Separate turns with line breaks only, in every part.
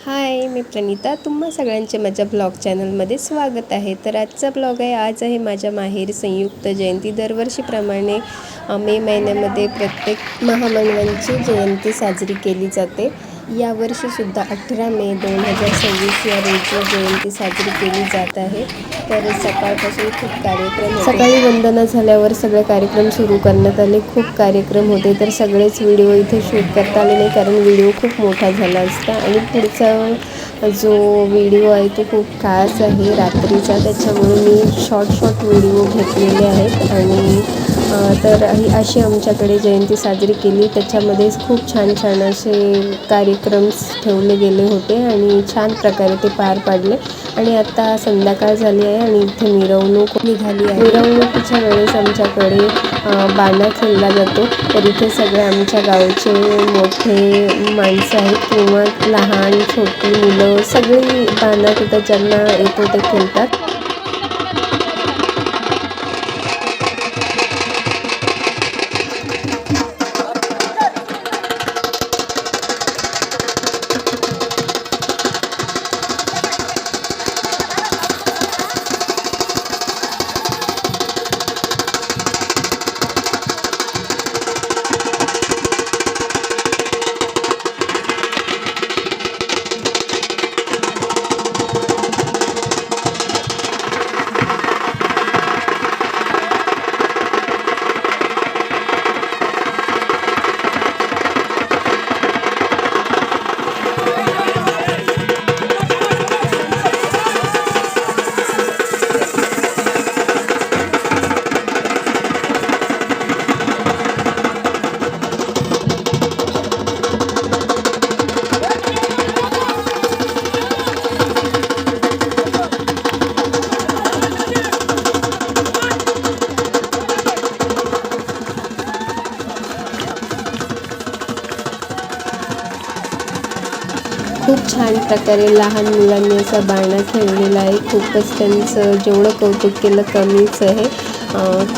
हाय, मी प्रणिता. तुम्हा सगळ्यांचे माझ्या ब्लॉग चॅनलमध्ये स्वागत आहे. तर आजचा ब्लॉग आहे. आज आहे माझ्या माहेरी संयुक्त जयंती. दरवर्षीप्रमाणे मे महिन्यामध्ये प्रत्येक महामानवांची जयंती साजरी केली जाते. यावर्षीसुद्धा 18 मे 2026 या रोजी जयंती साजरी केली जात आहे. तर सकाळपासून खूप कार्यक्रम होते. सकाळी वंदना झाल्यावर सगळे कार्यक्रम सुरू करण्यात आले. खूप कार्यक्रम होते, तर सगळेच व्हिडिओ इथे शूट करता आले नाही, कारण व्हिडिओ खूप मोठा झाला असता. आणि पुढचा जो व्हिडिओ आहे तो खूप खास आहे रात्रीचा, त्याच्यामुळे मी शॉर्ट व्हिडिओ घेतलेले आहेत. आणि तर अशी आमच्याकडे जयंती साजरी केली. त्याच्यामध्येच खूप छान असे कार्यक्रम ठेवले गेले होते आणि छान प्रकारे ते पार पाडले. आणि आता संध्याकाळ झाली आहे आणि इथे मिरवणूक निघाली आहे. मिरवणुकीच्या वेळेस आमच्याकडे बाणा खेळला जातो. तर इथे सगळे आमच्या गावचे मोठे माणसं आहेत किंवा लहान छोटी मुलं सगळी बाणा तिथं ज्यांना येतो ते खेळतात. खूप छान प्रकारे लहान मुलांनी असा बाणा खेळलेला आहे. खूपच त्यांचं जेवढं कौतुक केलं कमीच आहे.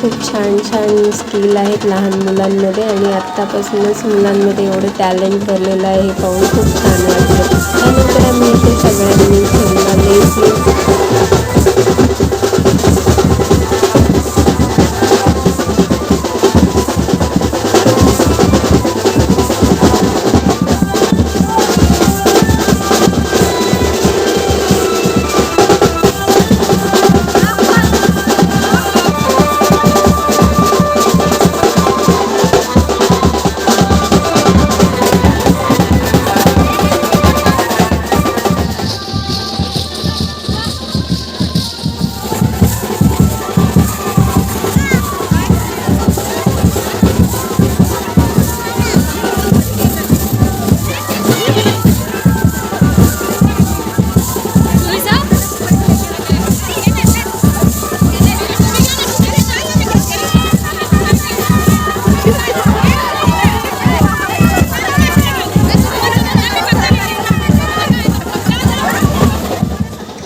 खूप छान स्किल आहेत लहान मुलांमध्ये आणि आत्तापासूनच मुलांमध्ये एवढं टॅलेंट भरलेलं आहे हे पाहून खूप छान वाटलं. त्यानंतर आम्ही इथे सगळ्यांनी खेळला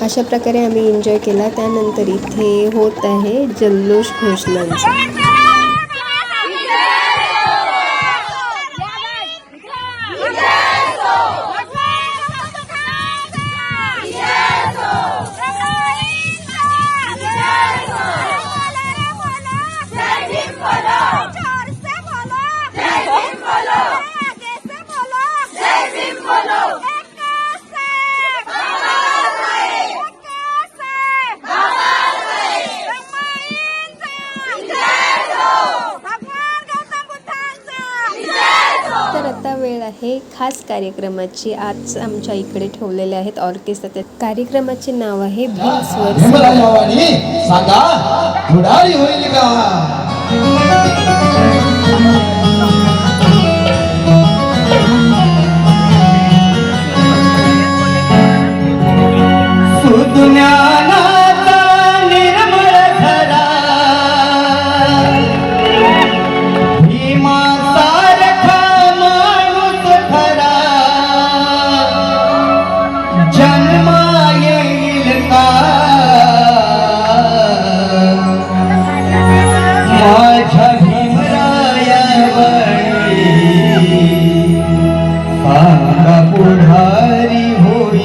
अशा प्रकारे आम्ही एन्जॉय केला. त्यानंतर इथे होत आहे जल्लोष घोषणांचा. तर आता वेळ आहे खास कार्यक्रमाची. आज आमच्या इकडे ठेवलेले आहेत ऑर्केस्ट्रा. कार्यक्रमाचे नाव आहे भीम स्वर.
सांगा उडारी होईल का? पुढारी होई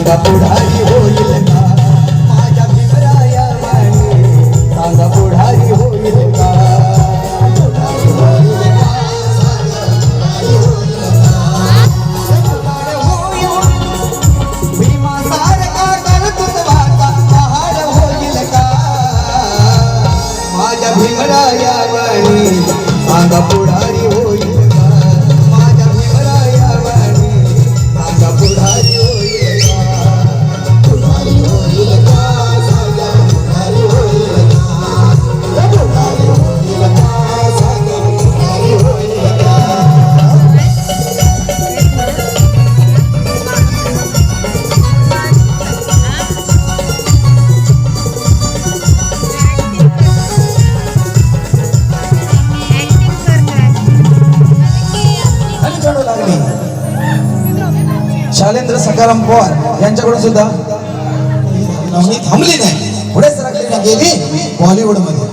सांगा पुढारी होईल का माझ्या भीमराया वाणी सांगा पुढारी होईल का पुढारी होईल का भीमासारखा कर्तृत्वाचा पहाड होईल का माझ्या भीमराया वाणी सांगा पुढारी होईल का माझ्या भीमराया वाणी सांगा पुढारी होईल का पुढारी होईल का सांगा पुढारी होईल का पुढारी होईल का सांगा पुढारी होईल का आणि चढू लागली शालेंद्र सकाराम पवार यांच्याकडून सुद्धा लावणी थांबली नाही पुढे सरकली गेली बॉलिवूड मध्ये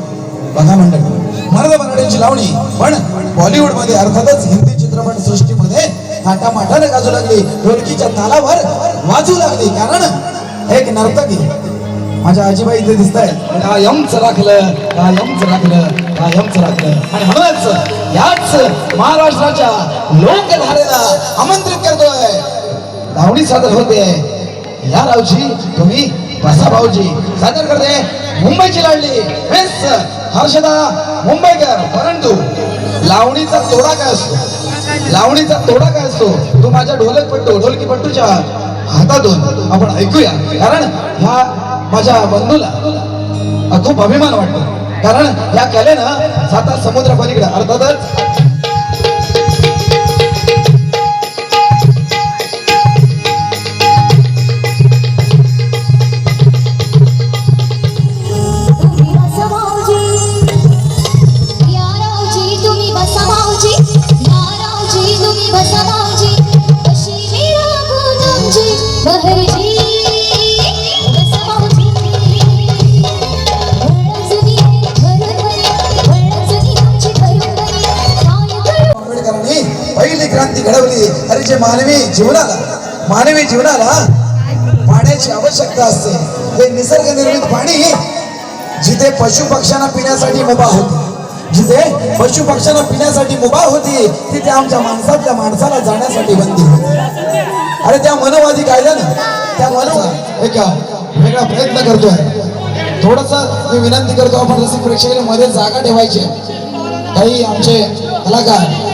बघा मंडळी मर्द मराठीची लावणी पण बॉलिवूड मध्ये अर्थातच हिंदी चित्रपट सृष्टीमध्ये थाटामाटाने गाजू लागली ढोलकीच्या तालावर वाजू लागली कारण एक नर्तकी माझ्या आजीबाई इथे दिसत आहे कायमच राखलं कायमच राखलं कायमच राखलं आणि म्हणूनच याच महाराष्ट्राच्या लोकधारेला आमंत्रित करतोय लावणी सादर होते या रावची तुम्ही बसा भाऊजी सादर करते मुंबईची लाडली मिस हर्षदा मुंबईकर परंतु लावणीचा तोडा काय असतो लावणीचा तोडा काय असतो तो माझ्या ढोलकी पट्टूच्या हातातून आपण ऐकूया कारण ह्या माझ्या बंधूला खूप अभिमान वाटतो कारण या कलेनं साता समुद्र पलीकडे अर्थातच पहिली क्रांती घडवली अरे जे मानवी जीवनाला पाण्याची आवश्यकता असते हे निसर्ग निर्मित पाणी जिथे पशु पक्ष्यांना पिण्यासाठी मुभा होती जिथे पशु पक्ष्यांना पिण्यासाठी मुभा होती तिथे आमच्या माणसाला जाण्यासाठी बंदी होती अरे त्या मनोवादी कायद्यानं त्या माणसा एक वेगळा प्रयत्न करतोय थोडासा मी विनंती करतो आपण रसिक प्रेक्षकांना मध्ये जागा ठेवायची काही आमचे कलाकार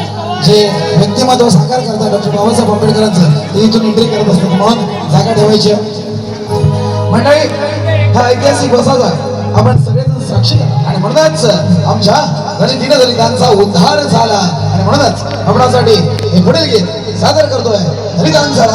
जे व्यक्तिमत्व साकार करतात डॉक्टर बाबासाहेब आंबेडकरांचं ते इथून एंट्री करत असतात म्हणून जागा ठेवायची मंडळी हा ऐतिहासिक बसाचा आपण सगळेजण साक्षी आणि म्हणूनच आमच्या दलितांचा उद्धार झाला आणि म्हणूनच आपणासाठी हे पुढील गीत सादर करतोय दलितांचा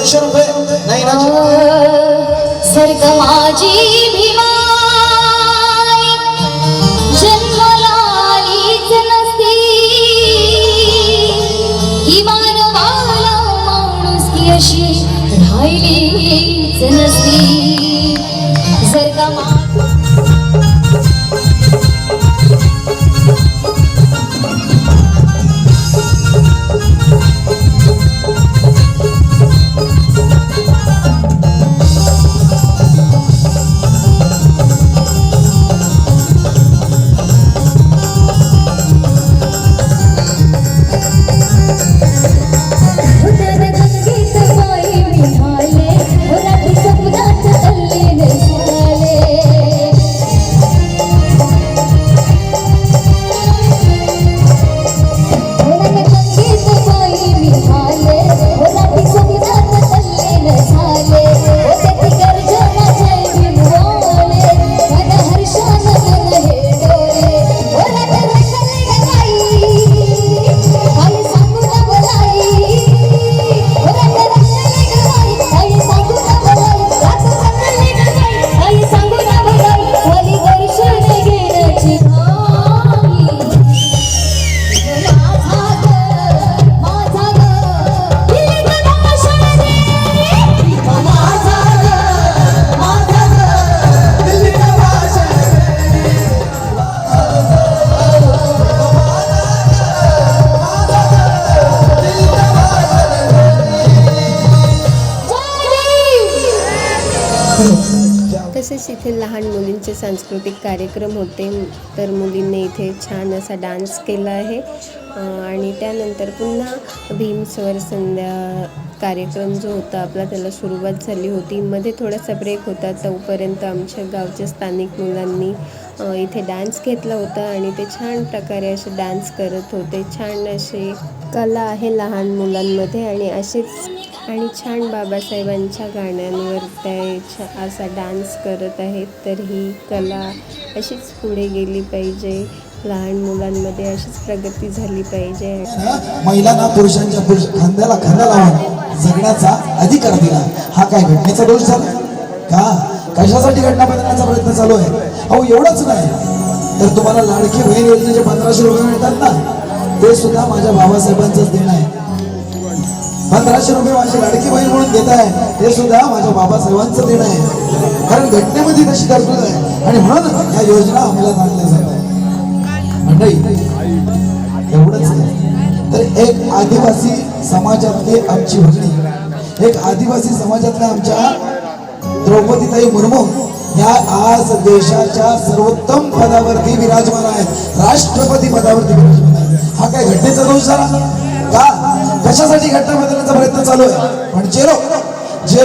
₹200 नाही ना
स्वर्ग माझी भीमाई जन्मला आलीच नसती ही मानवाला माणुसकी अशी राहिलीच नसती स्वर्ग
तसेच इथे लहान मुलींचे सांस्कृतिक कार्यक्रम होते, तर मुलींनी इथे छान असा डान्स केला आहे. आणि त्यानंतर पुन्हा भीम स्वर संध्या कार्यक्रम जो होता आपला त्याला सुरुवात झाली होती. मध्ये थोडासा ब्रेक होता, तोपर्यंत आमच्या गावच्या स्थानिक मुलांनी इथे डान्स घेतला होता आणि ते छान प्रकारे असे डान्स करत होते. छान अशी कला आहे लहान मुलांमध्ये आणि छान बाबासाहेबांच्या गाण्यांवर ते असा डान्स करत आहेत. तर ही कला अशीच पुढे गेली पाहिजे, लहान मुलांमध्ये अशीच प्रगती झाली पाहिजे.
महिलांना पुरुषांच्या खांद्याला खांदा लावून जगण्याचा अधिकार दिला. हा काय घटनेचा दोष झाला का? कशासाठी घटना बदलण्याचा प्रयत्न चालू आहे? अहो एवढंच नाही तर तुम्हाला लाडकी बहीण योजनेचे ₹1500 मिळतात ना, ते सुद्धा माझ्या बाबासाहेबांचंच देणं आहे. ₹1500 माझी लाडकी बहीण म्हणून देत आहे, ते सुद्धा माझ्या बाबासाहेबांचं देणं आहे. कारण घटनेमध्ये तशी तरतूद आहे आणि म्हणून या योजना अंमलात आणल्या जातात. मंडळी एवढंच नाही तर एक आदिवासी समाजातली आमची भगिनी, एक आदिवासी समाजातल्या आमच्या द्रौपदीताई मुर्मू या आज देशाच्या सर्वोत्तम पदावरती विराजमान आहेत, राष्ट्रपती पदावरती विराजमान आहेत. हा काय घटनेचा दोष झाला का? कशासाठी घटना बदलण्याचा प्रयत्न चालू आहे? पण जे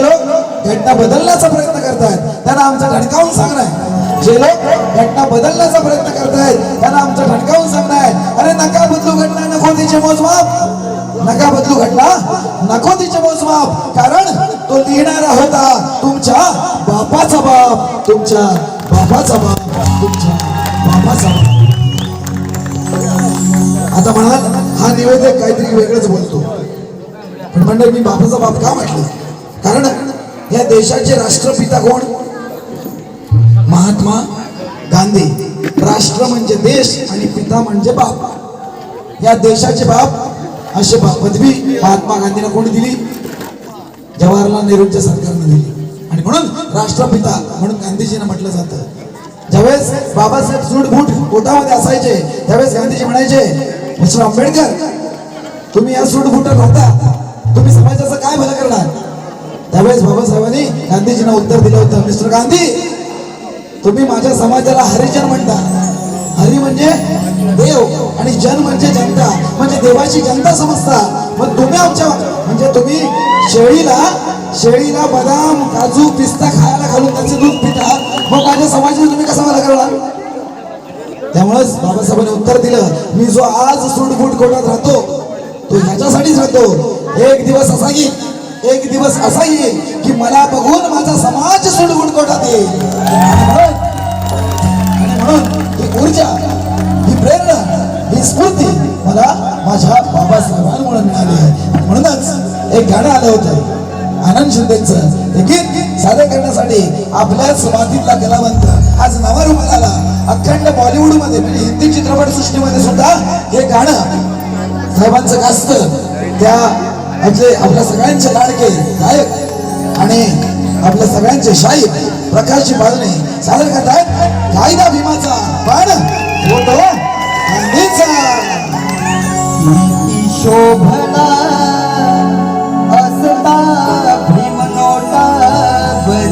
लोक घटना बदलण्याचा प्रयत्न करतायत त्यांना आमचं ठणकावून सांगणं आहे. जे लोक घटना बदलण्याचा प्रयत्न करतायत त्यांना आमचं ठणकावून सांगणं आहे, अरे नका बदलू घटना, नको तिचे मोजमाप, नका बदलू घटना, नको तिचे मोजमाप. कारण तो लिहिणारा होता तुमच्या बापाचा बाप, तुमच्या बापाचा बाप, तुमच्या बापाचा बाप. आता म्हणाल हा निवेदक काहीतरी वेगळंच बोलतो, पण मंडळी मी बापाचा बाप का म्हटलं? कारण या देशाचे राष्ट्रपिता कोण? महात्मा गांधी. राष्ट्र म्हणजे देश आणि पिता म्हणजे बाप. या देशाचे बाप असे पदवी महात्मा गांधींना कोणी दिली? जवाहरलाल नेहरूंच्या सरकारने दिली. आणि म्हणून राष्ट्रपिता म्हणून गांधीजींना म्हटलं जातं. ज्यावेळेस बाबासाहेब सूटबूट कोटामध्ये असायचे त्यावेळेस गांधीजी म्हणायचे, मिस्टर आंबेडकर तुम्ही या सूटबूटात राहता, तुम्ही समाजाचं काय भलं करणार? त्यावेळेस बाबासाहेबांनी गांधीजींना उत्तर दिलं होतं, मिस्टर गांधी तुम्ही माझ्या समाजाला हरिजन म्हणता. हरी म्हणजे देव आणि जन म्हणजे जनता, म्हणजे देवाची जनता समजता. मग तुम्ही आमच्या म्हणजे तुम्ही शेळीला बदाम काजू पिस्ता खायला घालून त्याचे दूध पिता, मग माझ्या समाजाला तुम्ही कसा मला करणार? त्यामुळेच बाबासाहेबांनी उत्तर दिलं, मी जो आज सूटबूट कोटात राहतो तो ह्याच्यासाठीच राहतो. एक दिवस असा येईल की मला बघून माझा समाज सूटबूट कोटात येईल. आणि म्हणून ही ऊर्जा, ही प्रेरणा, ही स्फूर्ती मला माझ्या बाबासाहेबांमुळे मिळाली आहे. म्हणूनच एक गाणं आलं होतं, शिंदेचं हे गीत सादर करण्यासाठी आपल्याच मातीतला कलावंत आज नवा रूपाला आला. अखंड बॉलिवूड मध्ये म्हणजे हिंदी चित्रपट सृष्टीमध्ये सुद्धा हे गाणं साहेबांचं गाजतं. त्या आपल्या सगळ्यांचे लाडके गायक आणि आपल्या सगळ्यांचे शाहीर प्रकाशजी बाजने सादर करतायत कायदा भीमाचा पण फोटो गांधीचा.
शोभना असता भीमनोटावर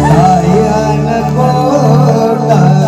कायन कोटावर.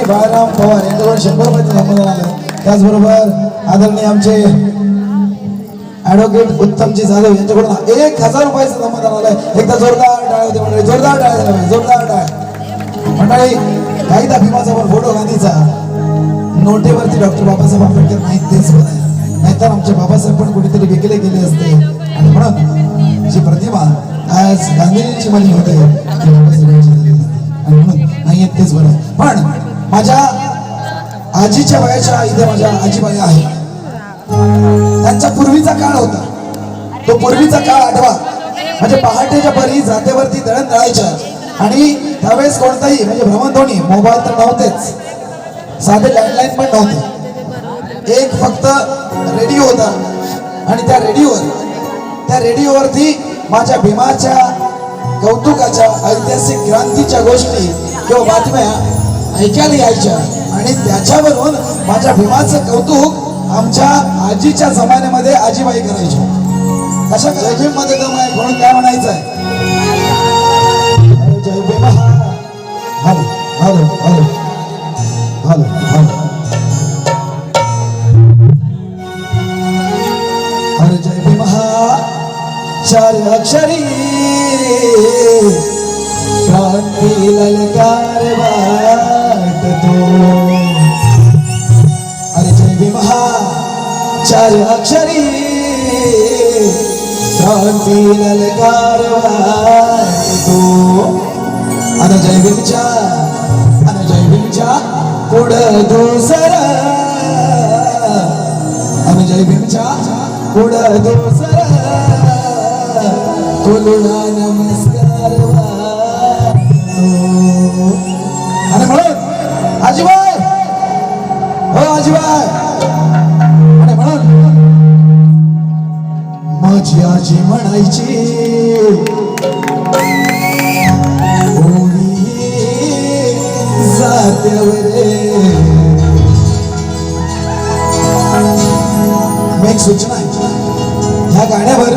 बाळाराम पवार यांच्याकडून 100 रुपयाचं संबोधन आलं. त्याचबरोबर आदरणीय आमचे ऍडव्होकेट उत्तमजी जाधव यांच्याकडून 1000 रुपयाचं संबोधन आलंय. एकदा जोरदार टाळ्या होते मंडळी, जोरदार टाळ्या झाल्या पाहिजे, जोरदार टाळ्या मंडळी. कायदा भीमाचा पण फोटो गांधीचा नोटेवरती डॉक्टर बाबासाहेब आंबेडकर नाहीत तेच पण आहे. नाहीतर आमचे बाबासाहेब पण कुठेतरी विकले गेले असते. आणि म्हणून जी प्रतिमा आज गांधीजींची मानली होते ती बाबासाहेबांची झाली असते. आणि म्हणून नाही येत तेच बरं. पण माझ्या आजीच्या वयाच्या इथे माझ्या आजीबाई आहे. त्यांचा पूर्वीचा काळ होता. तो पूर्वीचा काळ आठवा. म्हणजे पहाटेच्या परी जातेवरती दळण दळायच्या. आणि त्यावेळेस कोणताही म्हणजे भ्रमणध्वनी मोबाईल तर नव्हतेच, साधे लँडलाईन पण नव्हते. एक फक्त रेडिओ होता. आणि त्या रेडिओवरती माझ्या भीमाच्या कौतुकाच्या ऐतिहासिक क्रांतीच्या गोष्टी किंवा बातम्या ऐकायला यायच्या. आणि त्याच्यावरून माझ्या भीमाचं कौतुक आमच्या आजीच्या जमान्यामध्ये आजीबाई करायच्या. कशा जय मध्ये दम आहे म्हणून काय म्हणायचं आहे, जय Bhima. Hello hello hello hello hello hello जय भीमा. 4 अक्षरी क्रांती ललकार वाटतो. अरे जय भीमा 4 अक्षरी क्रांती क्रांती ललकारवा तो अन जय भीमच्या पुढं दुसरा अन जय भीमच्या पुढं दुसरा तुला नमस्कार आणि म्हणून आजीबाई हो आजीबाई आणि म्हणून माझी आजी म्हणायची ओळी जात्यावर मग एक सूचना आहे ह्या गाण्यावर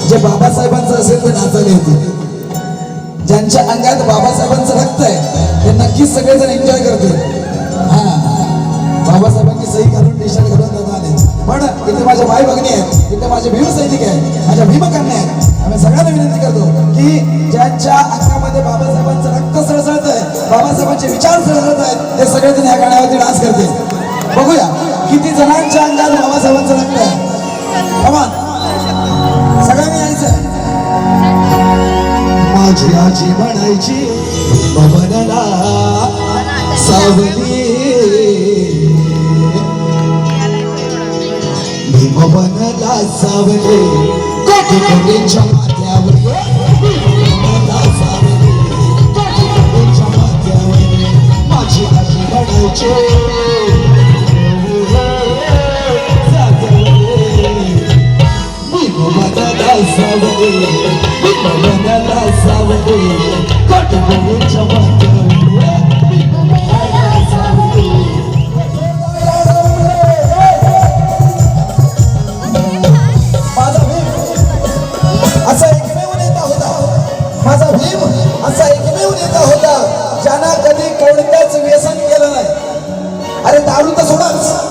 जे बाबासाहेबांचं असेल ते नाचायला येते ज्यांच्या अंगात बाबासाहेबांचं रक्त आहे ते नक्कीच सगळेजण एन्जॉय करतील हा बाबासाहेबांची सही घालून टी शर्ट घालून दादा आले पण इथे माझ्या भाई भगिनी आहेत इथे माझे भीम सैनिक आहेत माझ्या भीमकन्या आहेत आम्ही सगळ्यांना विनंती करतो की ज्यांच्या अंगामध्ये बाबासाहेबांचं रक्त सळसळत आहे बाबासाहेबांचे विचार सळसळत आहेत ते सगळेजण ह्या गाण्यावरती डान्स करतील बघूया किती जणांच्या अंगात बाबासाहेबांचं रक्त आहे कमान सगळ्यांनी यायचं माझी आजी म्हणायची भवनला सावली भवनला सावली कोटी कोटींच्या माथ्यावर भवनला सावली कोटी कोटींच्या माथ्यावर माझी आजी म्हणायची भवनला सावली भवनला सावली कोटी कोटींच्या माथ्यावर असा एकमेव नेता होता ज्यानं कधी कोणत्याच व्यसन केलं नाही अरे दारू तर सोडाच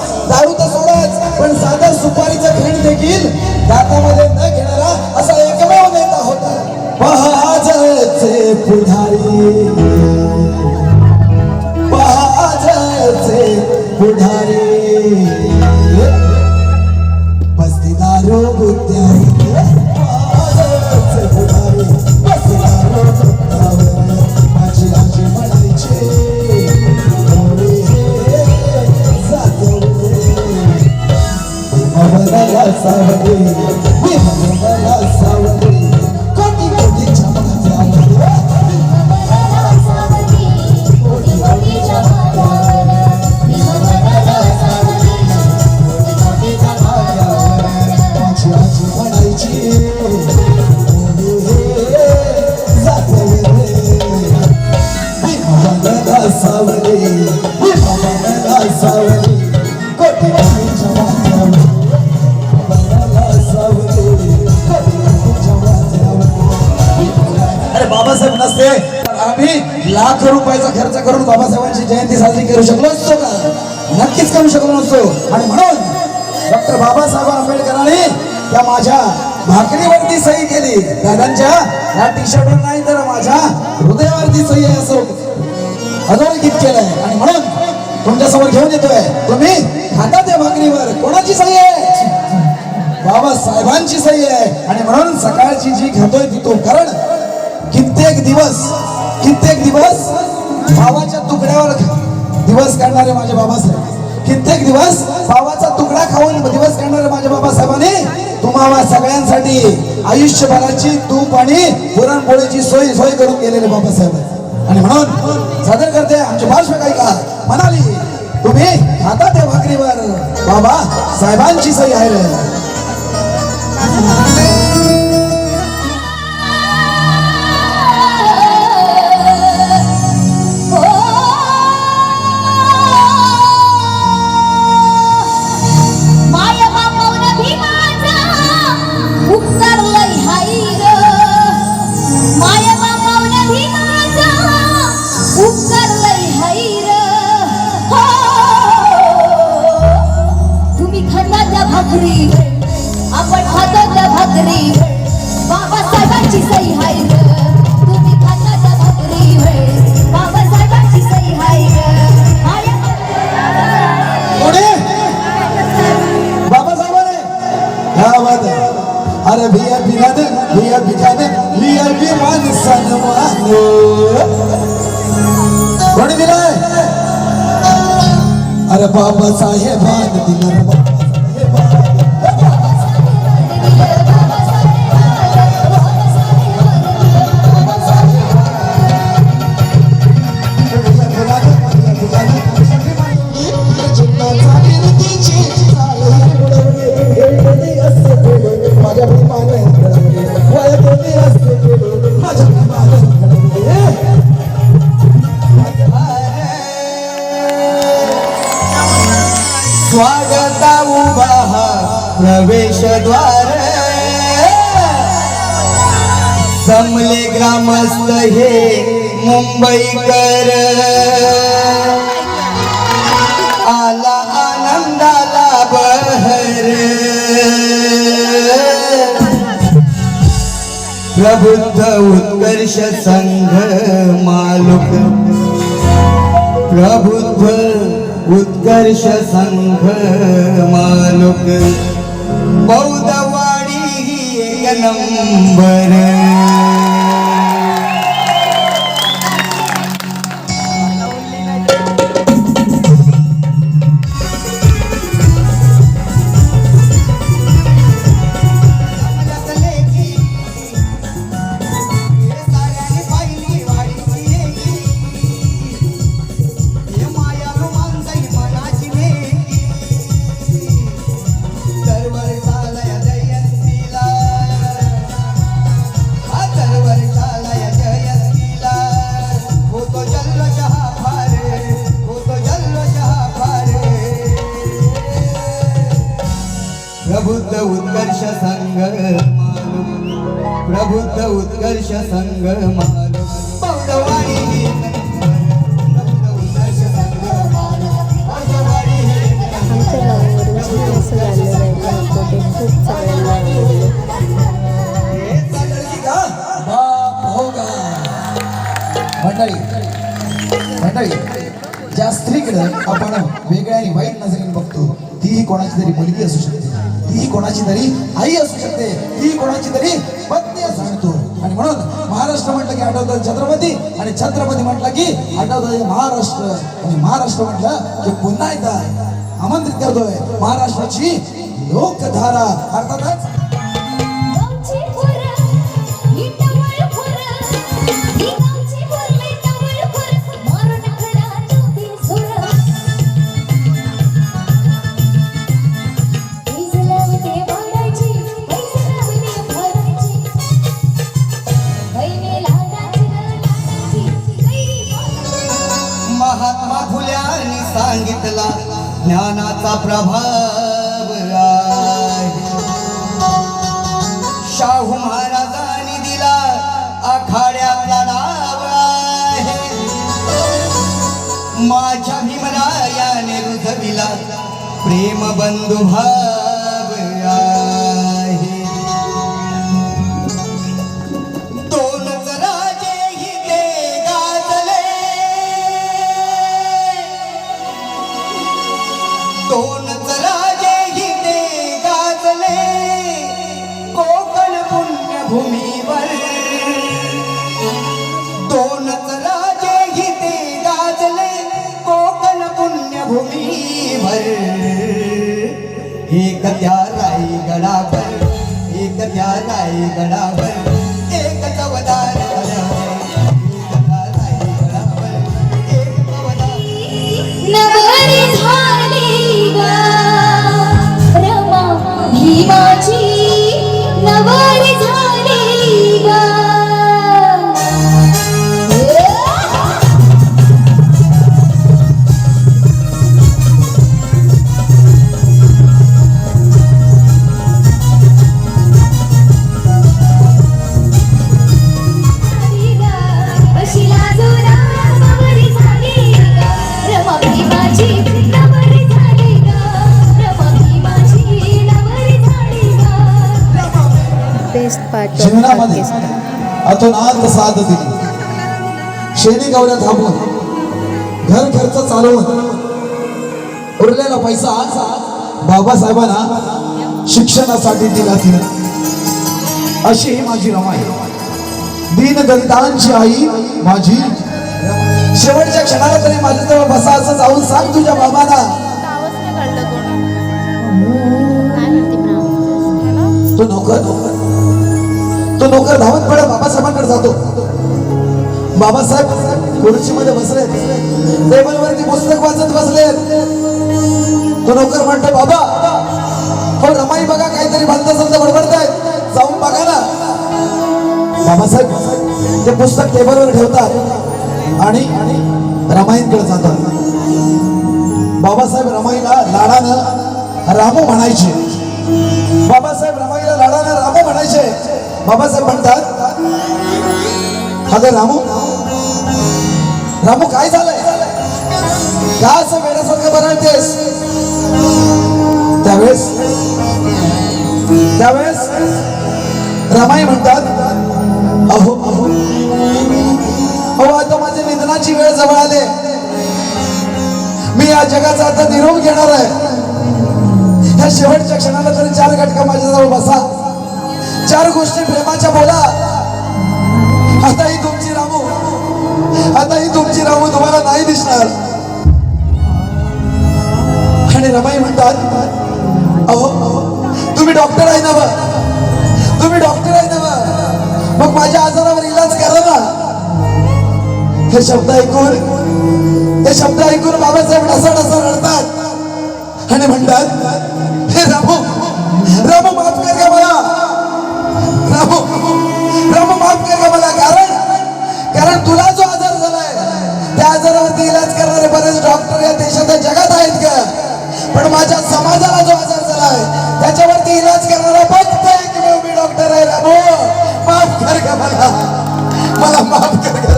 पण साधं सुपारीचं खिंड देखील दातामध्ये न घेणारा असा एकमेव नेता होता पहाजचे पुढारी बस्ती दारू बुद्ध्याही माझी आजी म्हणायची भवनला सावली भवनला सावली कोटी कोटीच्या माथ्यावर माझी आजी म्हणायची सावली कोटी कोटीच्या माथ्यावर अरे बाबासाहेब नसते तर आम्ही लाख रुपयाचा खर्च करून बाबासाहेबांची जयंती साजरी करू शकलो असतो का नक्कीच करू शकलो नसतो आणि म्हणून डॉक्टर बाबासाहेब आंबेडकरांनी त्या माझ्या भाकरीवरती सही केली दादांच्या या टी शर्टवर नाही तर माझ्या हृदयावरती सही आहे असं अधोरेखित केलंय आणि म्हणून तुमच्या समोर घेऊन येतोय तुम्ही खाता त्या भाकरीवर कोणाची सही आहे बाबासाहेबांची सही आहे आणि म्हणून सकाळची जी खातोय ती तो कारण कित्येक दिवस भावाच्या तुकड्यावर दिवस काढणारे माझे बाबासाहेब कित्येक दिवस भावाचा तुकडा खाऊन दिवस काढणारे माझ्या बाबासाहेबांनी तुम्हाला सगळ्यांसाठी आयुष्यभराची तूप आणि पुरणपोळीची सोय करून गेलेले बाबासाहेब आणि म्हणून सादर करते आमचे पार्श्वगायिका म्हणाली तुम्ही खाता त्या भाकरीवर बाबा साहेबांची सही आहे
आपण खातो त्या भाकरी बाबासाहेबांची सही हाय तुम्ही खाता त्या भाकरी बाबासाहेबांची सही हाय
बाबासाहेब अरे भैया बिना अरे बाबासाहेबान दिलं रे
स्वागता उभा प्रवेशद्वार जमले ग्रामस्थ हे मुंबईकर आला आनंदाला बहर प्रबुद्ध उत्कर्ष संघ मालुक प्रबुद्ध उत्कर्ष संघ मालुक बौद्धवाडी ही एक नंबर प्रबुद्ध उत्कर्ष संघ मालुक प्रबुद्ध उत्कर्ष संघ मालुक बौद्धवाडी ही प्रबुद्ध उत्कर्ष संघ मालुक बौद्धवाडी ही
आमच्या गावावरून जे असं गाणं गायलं होतं ते खूप सगळ्यांना आवडलं.
मंडळी ज्या स्त्रीकडे आपण वेगळ्या आणि वाईट नजरेने बघतो तीही कोणाची तरी मुलगी असू शकते, तीही कोणाची तरी आई असू शकते, तीही कोणाची तरी पत्नी असू शकतो. आणि म्हणून महाराष्ट्र म्हटलं की आठवतात छत्रपती आणि छत्रपती म्हटलं की आठवतात महाराष्ट्र आणि महाराष्ट्र म्हटलं की पुन्हा एकदा आमंत्रित करतोय महाराष्ट्राची लोकधारा अर्थातच
गावची पोरं, ही टवळ पोरं, ही गावची पोरं, ही टवळ पोरं, मारून खडा नव्हती सुरं. वीज लावते मारायची, पैसे लावते भरायची. बहिणी लाडाची लाडाची, गैरी बोलायची.
महात्मा फुल्यांनी सांगितला ज्ञानाचा प्रभाव आहे. शाहू महाराजांनी दिला आखाड्यातला नाव आहे. माझ्या भीमरायाने रुजविला प्रेम बंधुभाव आहे. दोनच राजे ही ते गाजले, दोनच राजे ही ते गाजले कोकण पुण्यभूमीवर. दोनच राजे ही ते गाजले कोकण पुण्यभूमीवर. एक त्या रायगडावर, एक त्या रायगडावर, एक चवदार गडावर, एक त्या रायगडावर, एक चवदार.
नवरी झाली ग रमा भीमाची, नवरी झाली ग. अशी लाजोरा नवरी झाली ग रमा भीमाची, नवरी झाली ग रमा भीमाची, नवरी झाली ग.
बेस्ट पार्ट ऑफ
जीवनामध्ये
ऑर्केस्ट्रा.
अतोनात साथ दिली. शेणी गावल्या थांबून घर खर्च चालवून उरलेला पैसा बाबासाहेबांना शिक्षणासाठी दिला तिनं. अशी ही माझी रमा आहे, दीनदलितांची आई माझी. शेवटच्या क्षणाला तरी माझ्याजवळ बसा असं जाऊन सांग तुझ्या बाबांना तो नोकर धावत पडत बाबासाहेबांकडे जातो. बाबासाहेब खुर्चीमध्ये बसले, टेबलवरती पुस्तक वाचत बसले. तो नोकर म्हणतो, बाबा हो रमाई बघा काहीतरी भलतं सलतं बडबडतायत, जाऊन बघा ना. बाबासाहेब ते पुस्तक टेबलवर ठेवतात आणि रमाईंकडे जातात. बाबासाहेब रमाईला लाडानं रामू म्हणायचे. बाबासाहेब रमाईला लाडानं रामू म्हणायचे. बाबासाहेब म्हणतात, अगं रामू, रामू काय झालंय, का असं वेड्यासारखं बनवतेस? त्यावेळेस रमाई म्हणतात, अहो अहो अहो आता माझ्या निधनाची वेळ जवळ आले. मी या जगाचा आता निरोप घेणार आहे. ह्या शेवटच्या क्षणाला तरी 4 घटका माझ्याजवळ बसा, 4 गोष्टी प्रेमाच्या बोला. आता ही तुमची रामू तुम्हाला नाही दिसणार. आणि रमाई म्हणतात, अहो तुम्ही डॉक्टर आहे ना, तुम्ही डॉक्टर आहे ना, मग माझ्या आजारावर इलाज करा ना. हे शब्द ऐकून बाबासाहेब ढसा रडतात आणि म्हणतात, हे रामू माफ कर का मला, रामू माफ कर का मला. कारण तुला जो आजार झालाय त्या आजारावरती इलाज करणारे बरेच डॉक्टर या देशात जगात आहेत का, पण माझ्या समाजाला जो आजार झालाय त्याच्यावरती इलाज करणारा फक्त एकमेव मी डॉक्टर आहे. रामू माफ कर का मला माफ कर का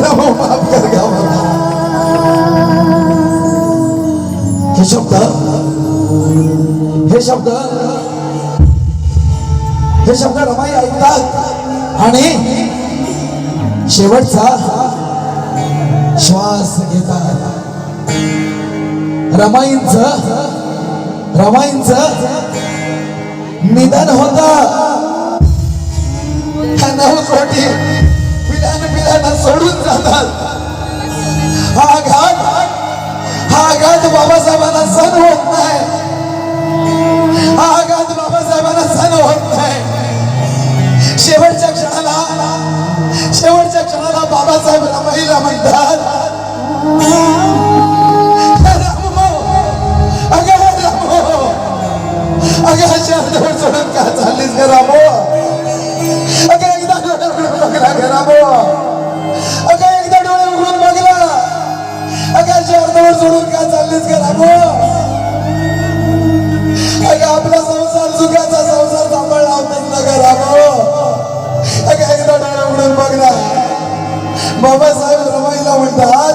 रामू माफ कर का मला. हे शब्द रमाई ऐकतात आणि शेवटचा श्वास घेतात. रमाईंचं निधन होत. 9 कोटी पिढ्यानं सोडून जातात. हा आघात बाबासाहेबांना सहन होत नाही. शेवटच्या क्षणाला बाबासाहेब रमाईला म्हणतात, अगं शहरावर सोडून का चाललीस ग रामो, अगं एकदा डोळे उघडून बघला ग रामो, अगं एकदा डोळे उघडून बघला, अगं शहरावर सोडून का चाललीस ग रामो, अगं आपला संसार सुखाचा संसार सांभाळला होताच ना ग रामो, अगं एकदा डोळे उघडून बघला. बाबासाहेब रमाईला म्हणतात,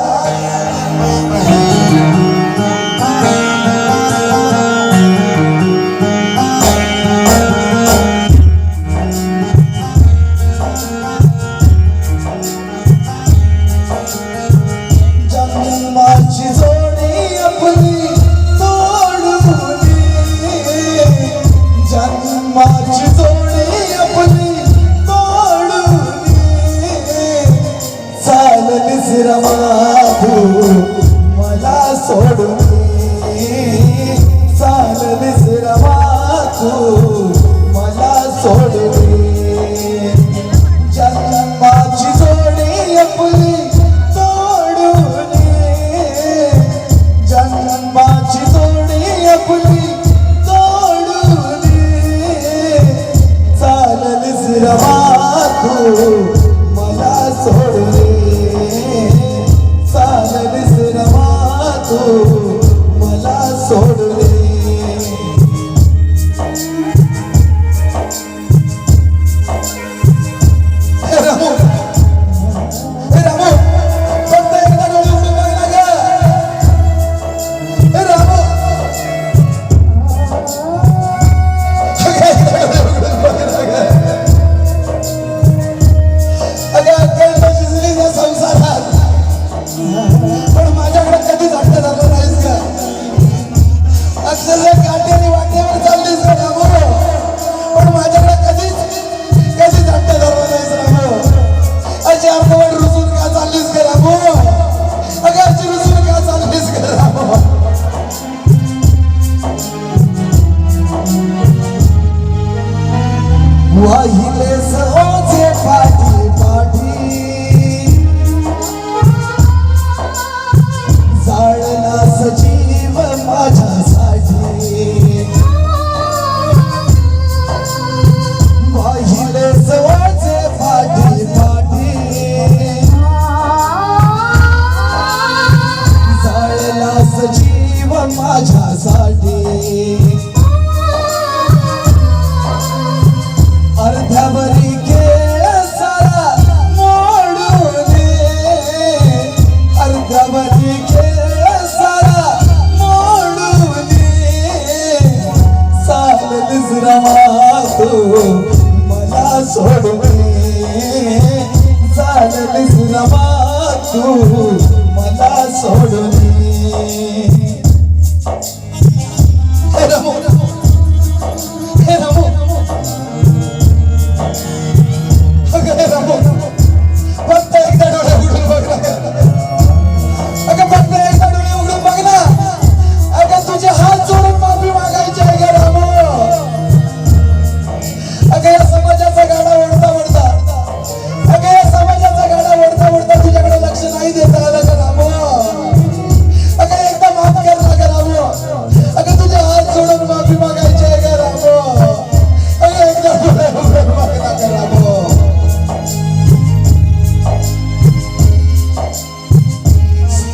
मला सोडून चाललीस रमा तू मला सोडून. जन्माची जोडी आपली तोडून, जन्माची जोडी आपली तोडून चाललीस रमा तू मला सोडून. मला सोडले रामू फक्त एकदा डोळे उघडून बघ ना ग रामू, अगं अक्कल शिजली तू मला सोडून हे रमो हे रमो अगं हे रमो फक्त एकदा डोळे उघडून बघ ना अगं फक्त एकदा डोळे उघडून बघ ना अगं तुझे हात जोडून माफी मागायची आहे ग रामो अगं या समाजाचा गाडा ओढता ओढता अगं या समाजाचा गाडा ओढता ओढता तुझ्याकडे लक्ष नाही देता आलं का रामो अगं एकदा माफ कर ना ग रामो अगं तुझे हात जोडून माफी मागायची आहे ग रामो अगं एकदा डोळे उघडून बघ ना ग रामो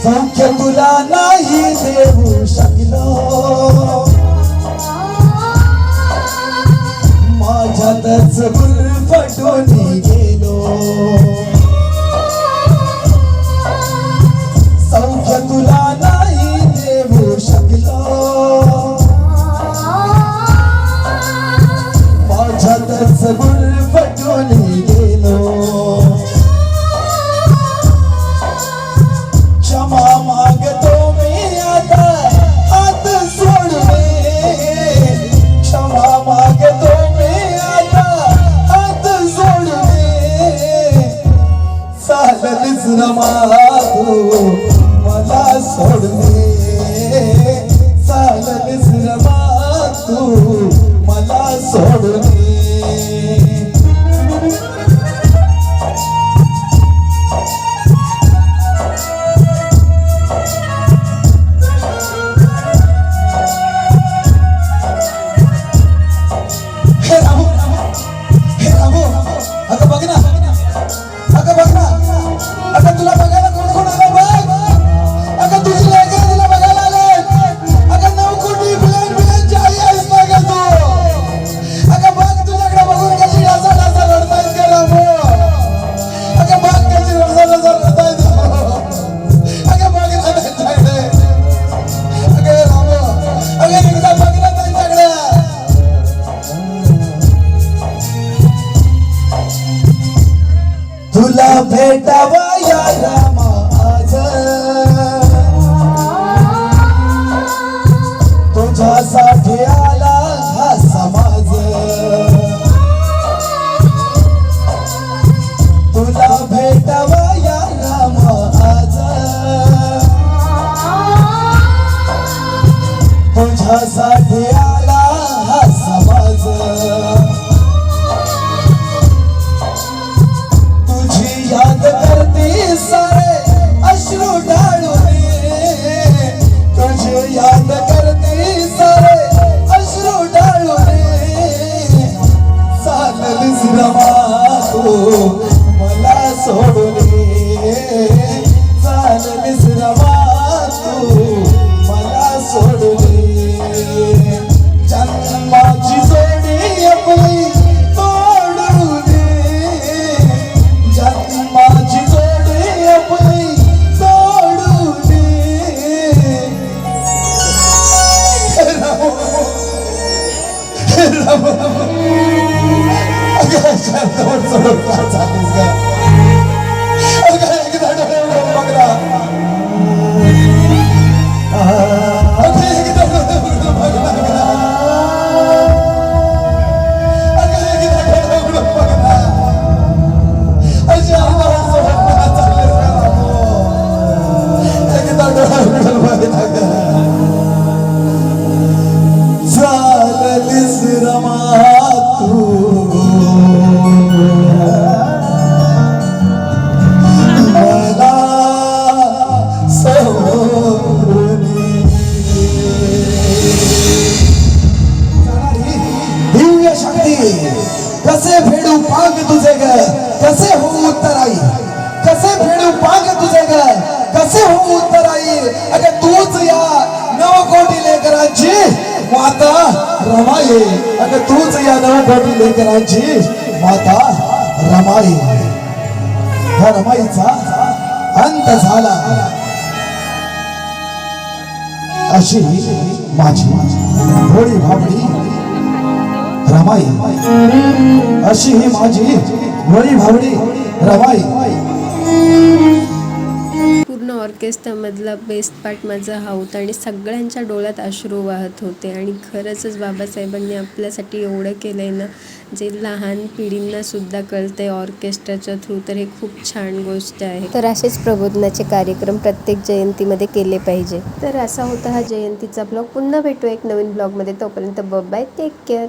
सौख्य तुला नाही देऊ शकलो माझ्यातच गुरफटून गेलो सौख्य तुला नाही देऊ शकलो माझ्यातच गुरफटून गेलो क्षमा मागतो मी आता हात सोडले क्षमा मागतो मी आता हात सोडले चाललीस रमा तू मला सोडले चाललीस रमा तू मला सोडले अगं बघ ना अगं तुला बघायला कोण कोण आलं बघ अगं तुझी लेकरं तुला बघायला आले अगं 9 कोटी बिलियनची आई आहेस ना ग तू अगं बघ तुझ्याकडे बघून कशी ढासा रडतायत ग रामो अगं बघ कशी ढासा रडतायत अगं बघ ना त्यांच्याकडे अगं रामो अगं एकदा बघ ना त्यांच्याकडे तुला भेटावा या रामा आज तुझ्यासाठी आला हा समाज तुला भेटावा या रामा आज तुझ्यासाठी आला हा समाज याद करते सारे अश्रू ढाळून तुझे याद करते सारे अश्रू ढाळून चाललीस रमा तू मला सोडून चाललीस रमा तू मला सोडून जन्माची जोडी आपली तोडून माझी जोडी आपली तोडून अगं शांतवर सोडून का चाललीस का अगं एकदा डोळे उघडून बघ ना अगं एकदा डोळे उघडून बघ ना अगं एकदा डोळे उघडून बघ ना चाललीस रमा तू मला सोडून दिव्य शक्ती कसे फेडू पाग तुझे ग कसे होऊ उत्तराई कसे फेडू पाग तुझे ग कसे होऊ उत्तराई अगं तूच या 9 कोटी लेकरांची माता रमाई अगं तूच या 9 कोटी लेकरांची माता रमाई ह्या रमाईचा अंत झाला अशी माझी भोळी भावडी रमाई अशी ही माझी भोळी भावडी रमाई
पूर्ण ऑर्केस्ट्रामधला बेस्ट पार्ट माझा हा होता आणि सगळ्यांच्या डोळ्यात अश्रू वाहत होते. आणि खरंचच बाबासाहेबांनी आपल्यासाठी एवढं केलं आहे ना, जे लहान पिढींनासुद्धा कळतं आहे ऑर्केस्ट्राच्या थ्रू, तर हे खूप छान गोष्ट आहे. तर असेच प्रबोधनाचे कार्यक्रम प्रत्येक जयंतीमध्ये केले पाहिजे. तर असा होता हा जयंतीचा ब्लॉग. पुन्हा भेटू एक नवीन ब्लॉगमध्ये. तोपर्यंत बाय, टेक केअर.